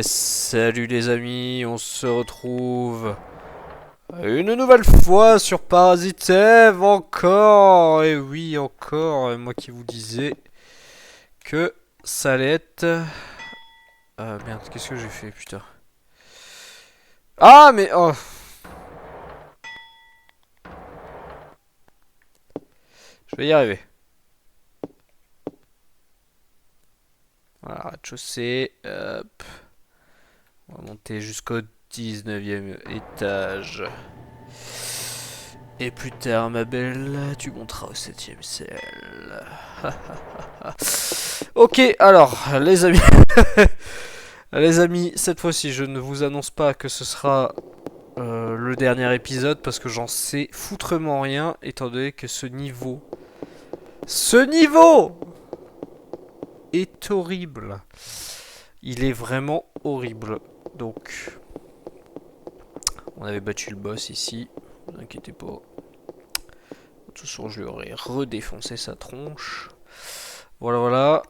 Salut les amis, on se retrouve une nouvelle fois sur Parasite Eve, encore, et oui encore, moi qui vous disais que ça allait être... merde, qu'est-ce que j'ai fait, putain. Ah mais... Oh, je vais y arriver. Voilà, rez-de-chaussée, hop. On va monter jusqu'au 19e étage. Et plus tard, ma belle, tu monteras au 7e ciel. Ok, alors, les amis. Les amis, cette fois-ci, je ne vous annonce pas que ce sera le dernier épisode parce que j'en sais foutrement rien, étant donné que ce niveau est horrible. Il est vraiment horrible. Donc, on avait battu le boss ici. Ne vous inquiétez pas. De toute façon, je lui aurais redéfoncé sa tronche. Voilà, voilà.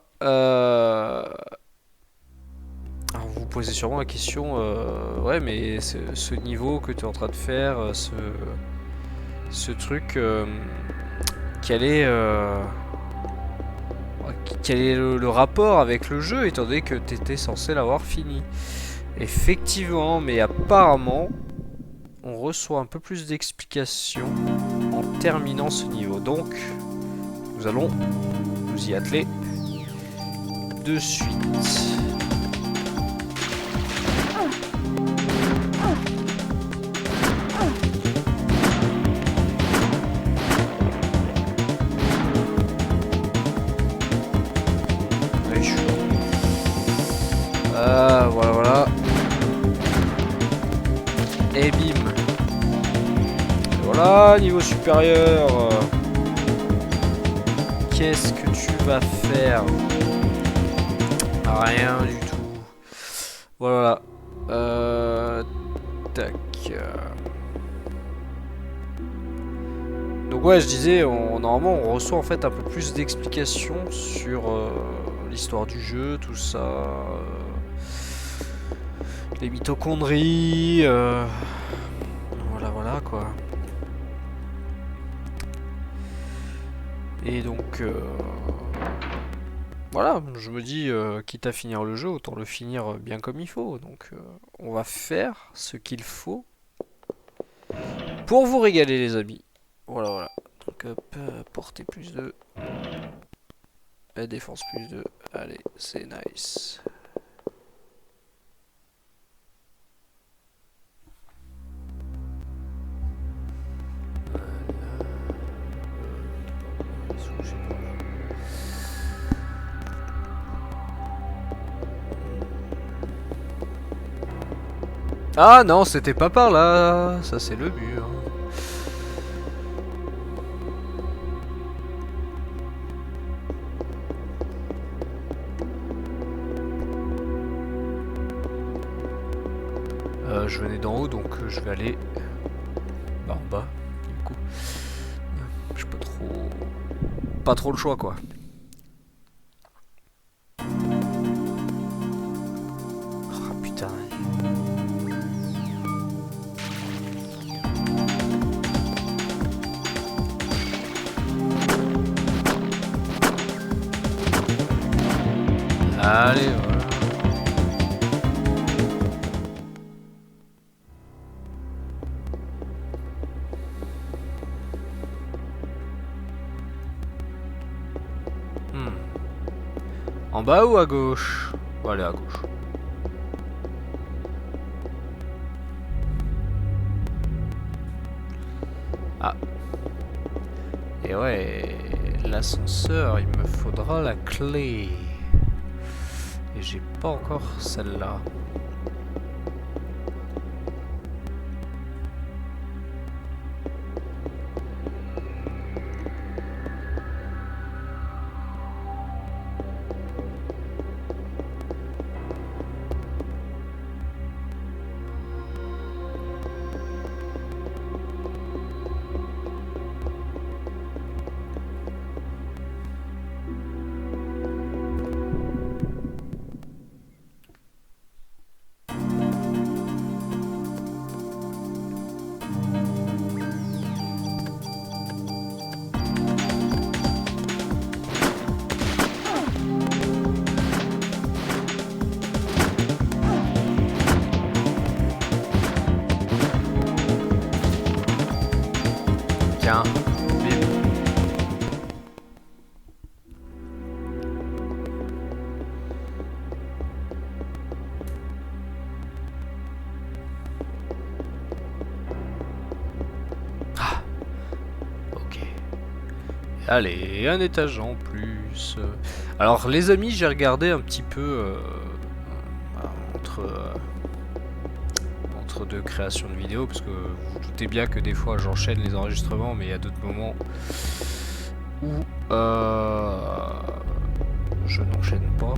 Alors vous vous posez sûrement la question, ouais, mais ce niveau que tu es en train de faire, ce truc, quel est le rapport avec le jeu, étant donné que tu étais censé l'avoir fini? Effectivement, mais apparemment, on reçoit un peu plus d'explications en terminant ce niveau. Donc, nous allons nous y atteler de suite. Voilà, voilà. Et bim. Et voilà, niveau supérieur. Qu'est-ce que tu vas faire? Rien du tout. Voilà. Tac. Donc ouais, je disais, normalement on reçoit en fait un peu plus d'explications sur l'histoire du jeu, tout ça. Les mitochondries. Voilà, voilà quoi. Et donc... voilà, je me dis, quitte à finir le jeu, autant le finir bien comme il faut. Donc on va faire ce qu'il faut pour vous régaler les amis. Voilà, voilà. Donc hop, portée plus 2. Défense plus 2. Allez, c'est nice. Ah non, c'était pas par là. Ça c'est le mur. Je venais d'en haut, donc je vais aller en bas. Du coup, je peux pas trop le choix quoi. Ah putain. Allez, voilà. En bas ou à gauche? On va aller à gauche. Ah. Et ouais, l'ascenseur, il me faudra la clé. Et j'ai pas encore celle-là. Tiens, bim. Ah, ok. Allez, un étage en plus. Alors les amis, j'ai regardé un petit peu entre deux créations de vidéos, parce que vous vous doutez bien que des fois j'enchaîne les enregistrements, mais il y a d'autres moments où je n'enchaîne pas.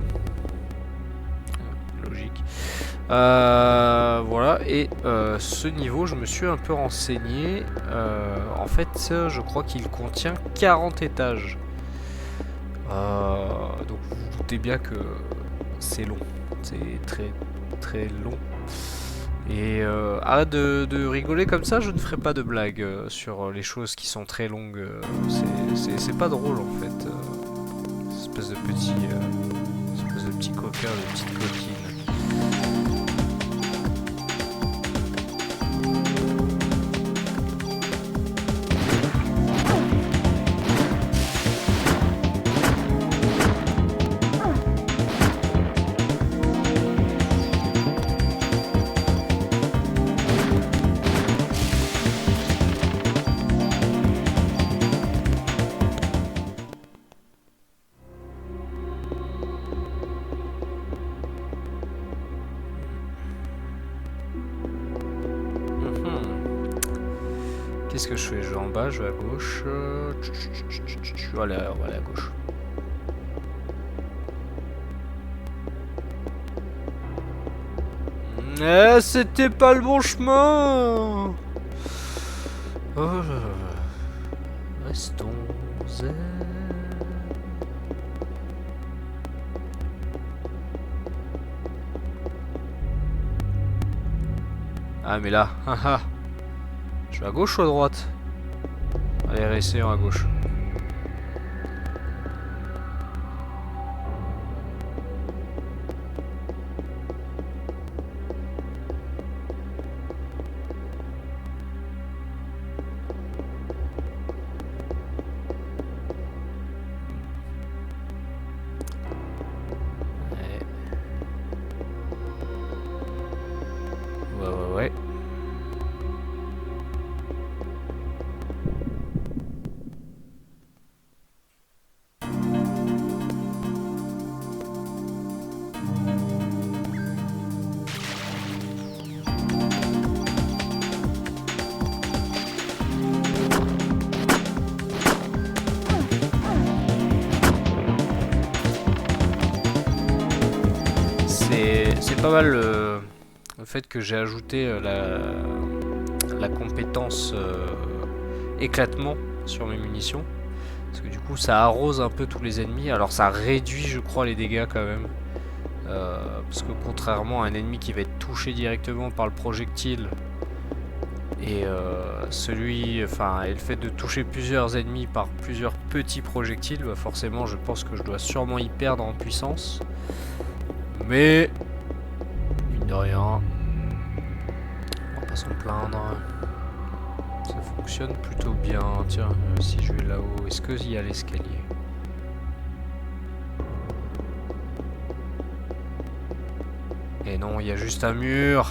Logique. Voilà, et ce niveau, je me suis un peu renseigné. En fait, je crois qu'il contient 40 étages. Donc vous vous doutez bien que c'est long. C'est très très long. Et arrête de rigoler comme ça, je ne ferai pas de blagues sur les choses qui sont très longues. C'est pas drôle en fait. Espèce de petit coquin, de petite coquine. Qu'est-ce que je fais? Je vais en bas, je vais à gauche. Voilà, on va aller à gauche. C'était pas le bon chemin. Oh, restons zen. Ah mais là, haha. Je vais à gauche ou à droite? Allez, réessayons à gauche. Ouais. C'est pas mal le fait que j'ai ajouté la compétence éclatement sur mes munitions. Parce que du coup ça arrose un peu tous les ennemis. Alors ça réduit je crois les dégâts quand même. Parce que contrairement à un ennemi qui va être touché directement par le projectile, et le fait de toucher plusieurs ennemis par plusieurs petits projectiles, bah forcément je pense que je dois sûrement y perdre en puissance. Mais mine de rien, on va pas s'en plaindre. Ça fonctionne plutôt bien. Tiens, si je vais là-haut, est-ce qu'il y a l'escalier? Et non, il y a juste un mur.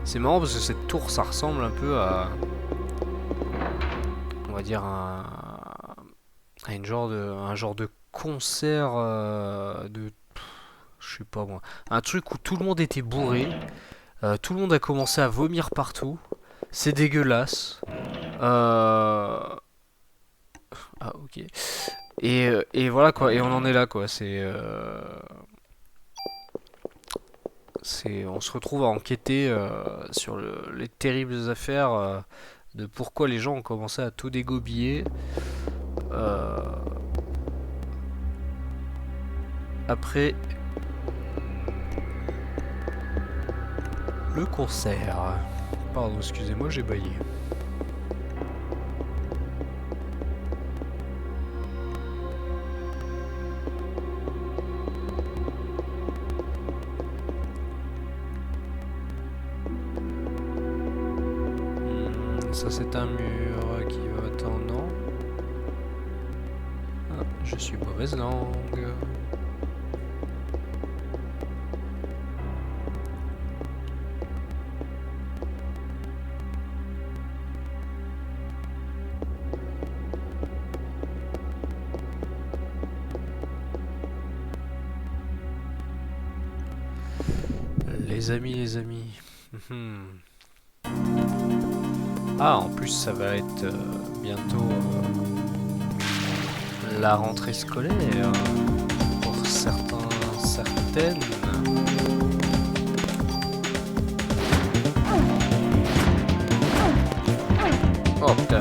C'est marrant parce que cette tour, ça ressemble un peu à, on va dire, à un genre de concert je sais pas moi, un truc où tout le monde était bourré, tout le monde a commencé à vomir partout, c'est dégueulasse. Ah ok. Et voilà quoi, et on en est là quoi, on se retrouve à enquêter sur les terribles affaires de pourquoi les gens ont commencé à tout dégobiller. Après le concert. Pardon, excusez-moi, j'ai baillé. Ça c'est un mur qui va attendre. Ah, je suis mauvaise langue. Les amis. Ah, en plus, ça va être bientôt la rentrée scolaire pour certains, certaines. Oh putain.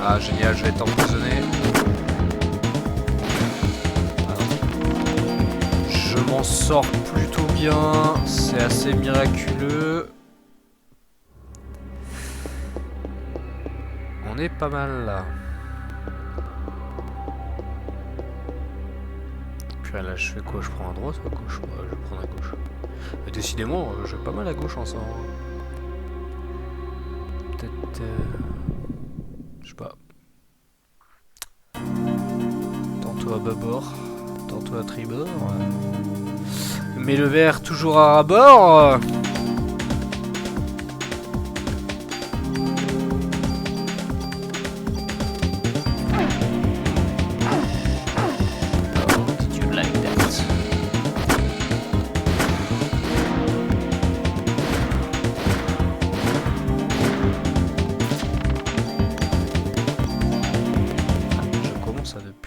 Ah génial, je vais être empoisonné. Je m'en sors plutôt bien, c'est assez miraculeux. On est pas mal là. Puis là je fais quoi? Je prends à droite ou à gauche? Ouais, je vais prendre à gauche. Mais décidément, j'ai pas mal à gauche en ce moment. Peut-être... je sais pas. Tantôt à bâbord, tantôt à tribord. Mais le verre toujours à rabord.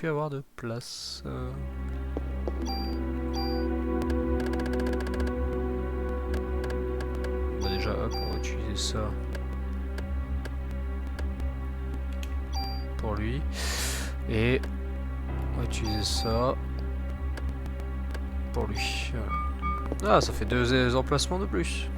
Avoir de place. Bah déjà hop, on va utiliser ça pour lui et on va utiliser ça pour lui. Voilà. Ah, ça fait 2 emplacements de plus.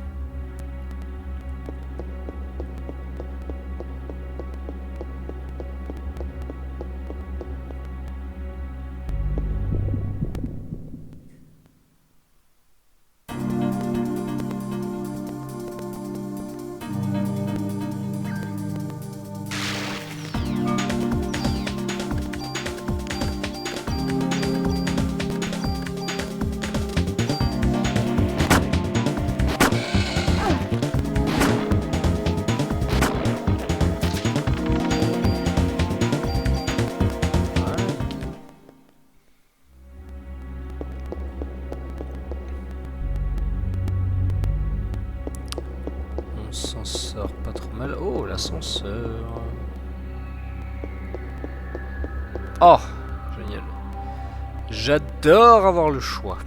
Pas trop mal. Oh, l'ascenseur. Oh, génial. J'adore avoir le choix.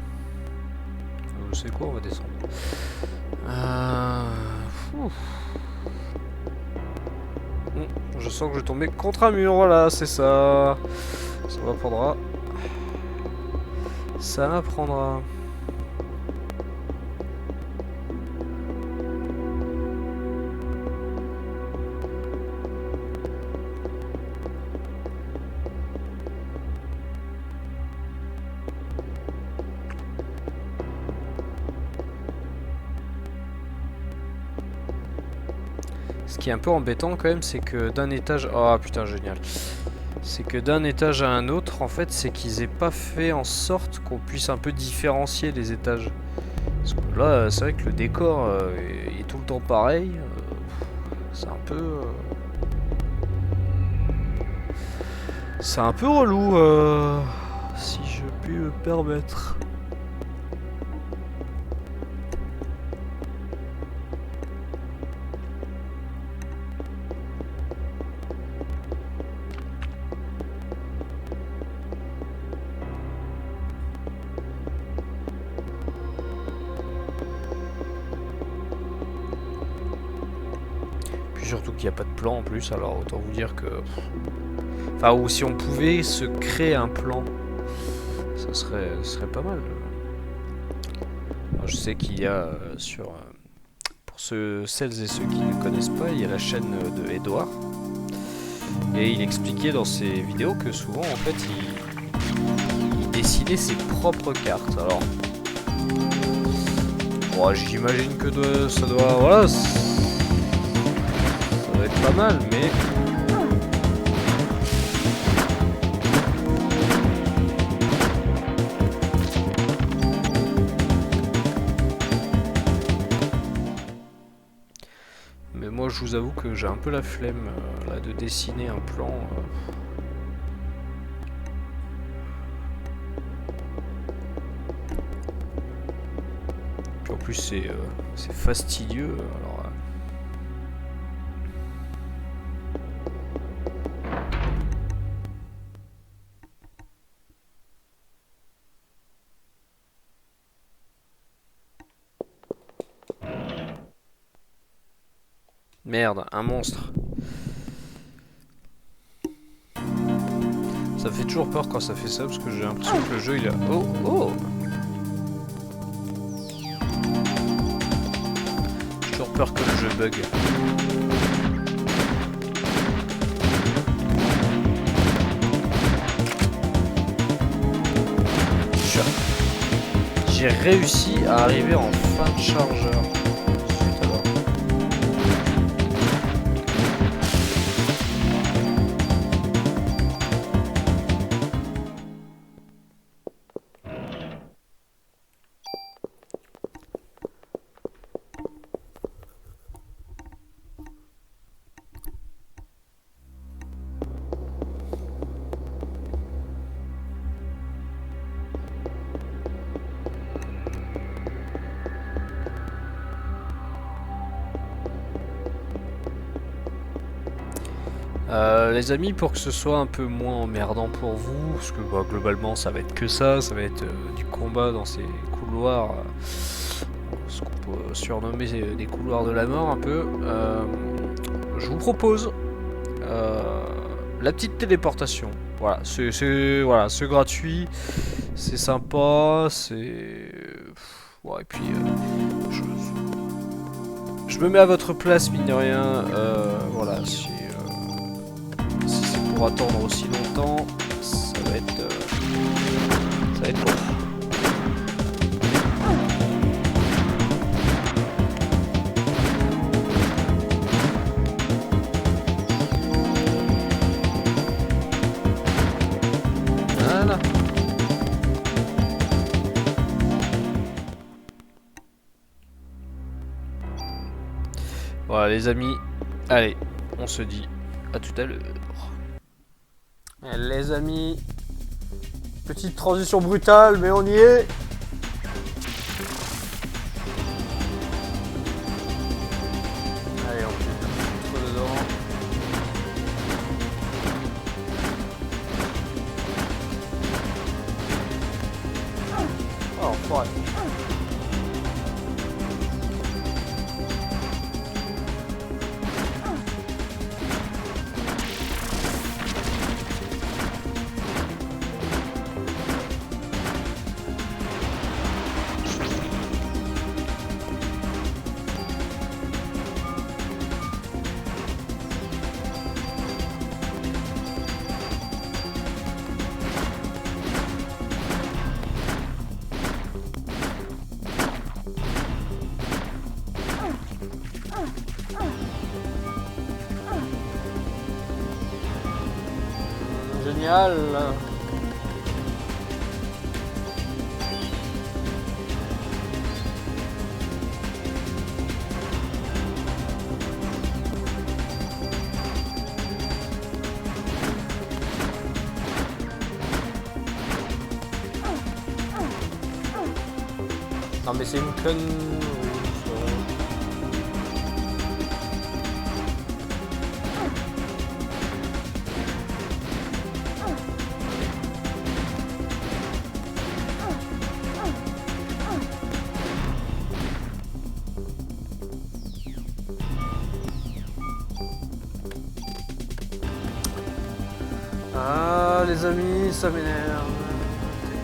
Je sais quoi, on va descendre. Je sens que je vais tomber contre un mur, voilà, c'est ça. Ça m'apprendra. Ça m'apprendra. Ce qui est un peu embêtant quand même, c'est que d'un étage... Oh putain, génial. C'est que d'un étage à un autre, en fait, c'est qu'ils aient pas fait en sorte qu'on puisse un peu différencier les étages. Parce que là, c'est vrai que le décor est tout le temps pareil. C'est un peu... c'est un peu relou, si je puis me permettre. surtout qu'il n'y a pas de plan en plus, alors autant vous dire que... Enfin, ou si on pouvait se créer un plan, ça serait pas mal. Alors, je sais qu'il y a pour celles et ceux qui ne connaissent pas, il y a la chaîne de Edouard. Et il expliquait dans ses vidéos que souvent, en fait, il dessinait ses propres cartes. Alors, bon, j'imagine que ça doit... Voilà, ça doit être pas mal, mais... Mais moi, je vous avoue que j'ai un peu la flemme là, de dessiner un plan. Puis en plus, c'est fastidieux. Alors, merde, un monstre. Ça me fait toujours peur quand ça fait ça, parce que j'ai l'impression que le jeu, il a... Oh, oh! J'ai toujours peur que le jeu bug. J'ai réussi à arriver en fin de chargeur. Zut alors. Les amis, pour que ce soit un peu moins emmerdant pour vous, parce que bah, globalement ça va être que ça va être du combat dans ces couloirs, ce qu'on peut surnommer des couloirs de la mort un peu, je vous propose la petite téléportation. Voilà, c'est gratuit, c'est sympa, c'est... Ouais, et puis je me mets à votre place, mine de rien, voilà, si c'est pour attendre aussi longtemps, ça va être bon. Voilà. Voilà les amis, allez, on se dit à tout à l'heure. Les amis, petite transition brutale, mais on y est. Allez, on fait un peu dedans. Oh, enfoiré. Génial. Non mais c'est une conne. Ah les amis, ça m'énerve.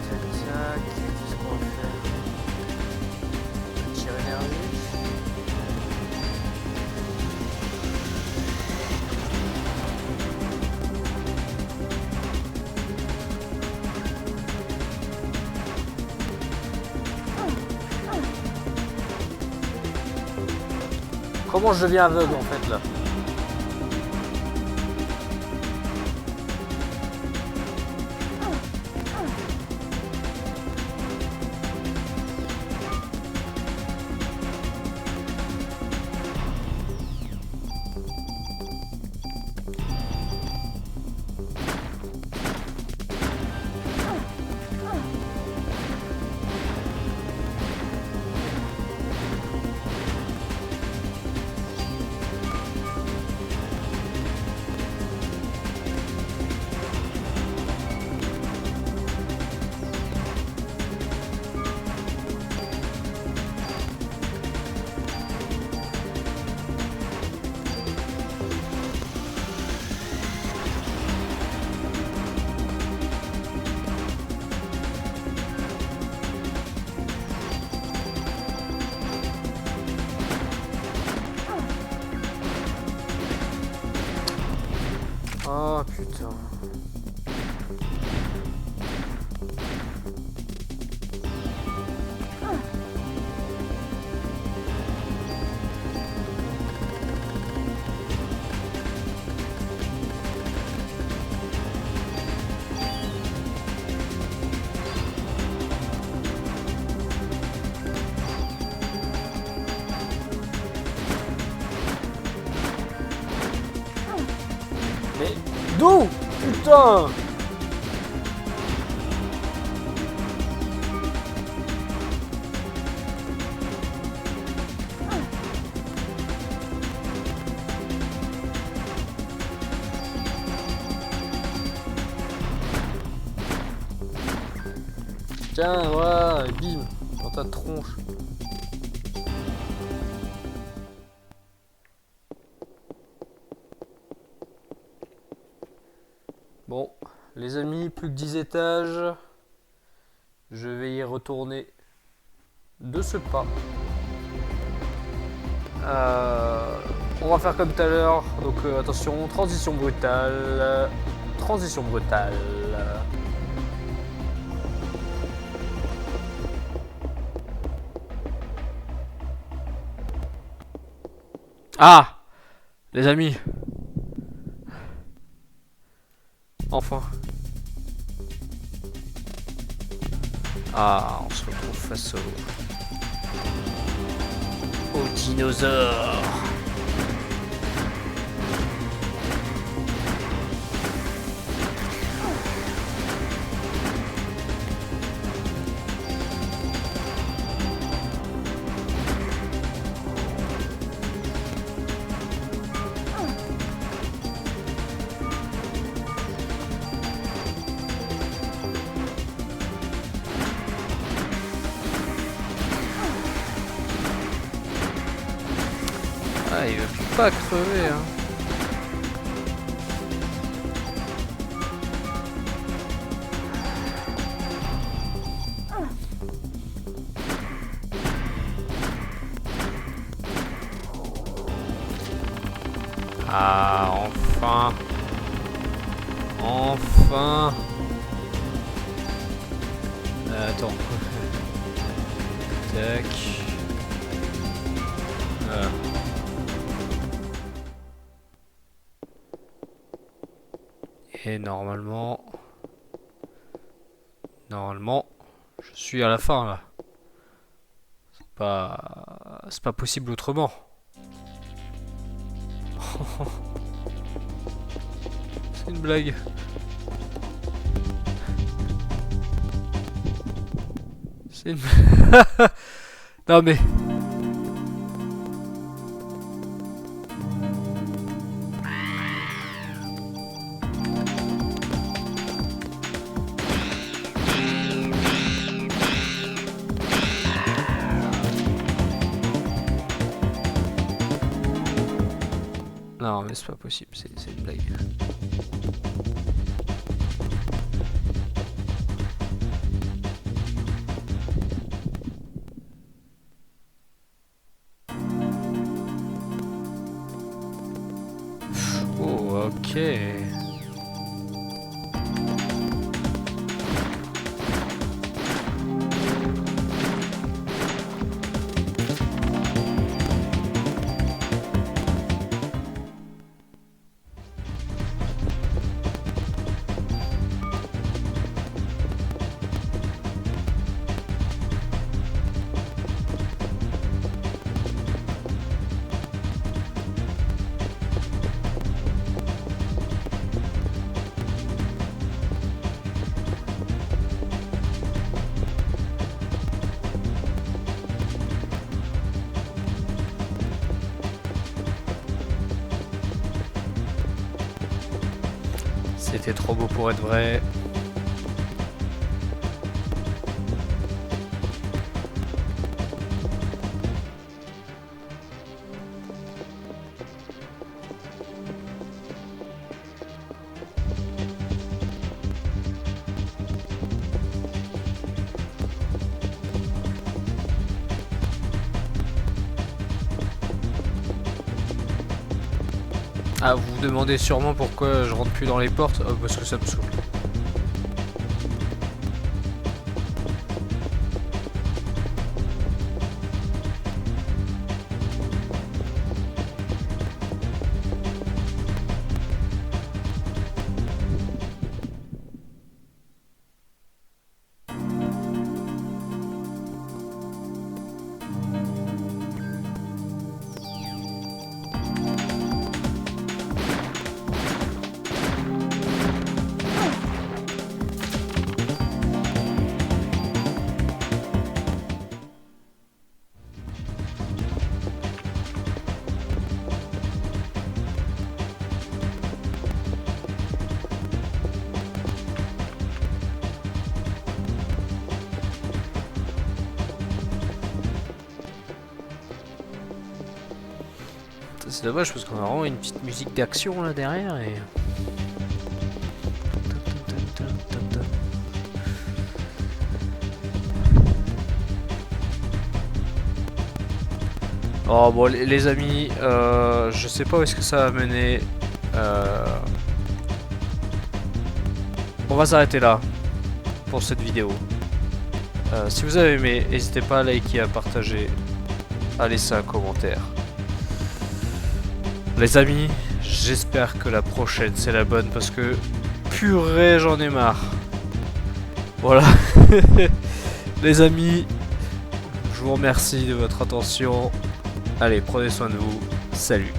Tac tac tac, qu'est-ce qu'on va faire? Tir énergie. Comment je deviens aveugle en fait là? Oh putain. Mais d'où? Putain! Tiens, voilà, bim, dans ta tronche. Bon, les amis, plus que 10 étages. Je vais y retourner de ce pas. On va faire comme tout à l'heure. Donc attention, transition brutale. Transition brutale. Ah! Les amis. Enfin. Ah, on se retrouve face au dinosaure. Ah, il veut pas crever, hein. Ah, enfin. Enfin. Attends. Tac. Et normalement, je suis à la fin là. C'est pas possible autrement. C'est une blague. C'est une... Non mais... Non mais c'est pas possible, c'est une blague. Ok. C'était trop beau pour être vrai. Ah, vous vous demandez sûrement pourquoi je rentre plus dans les portes? Oh, parce que ça me saoule. C'est dommage parce qu'on a vraiment une petite musique d'action là derrière et... Oh bon les amis, je sais pas où est-ce que ça va mener. On va s'arrêter là pour cette vidéo. Si vous avez aimé, n'hésitez pas à liker, à partager, à laisser un commentaire. Les amis, j'espère que la prochaine c'est la bonne parce que purée j'en ai marre. Voilà. Les amis, je vous remercie de votre attention. Allez, prenez soin de vous. Salut.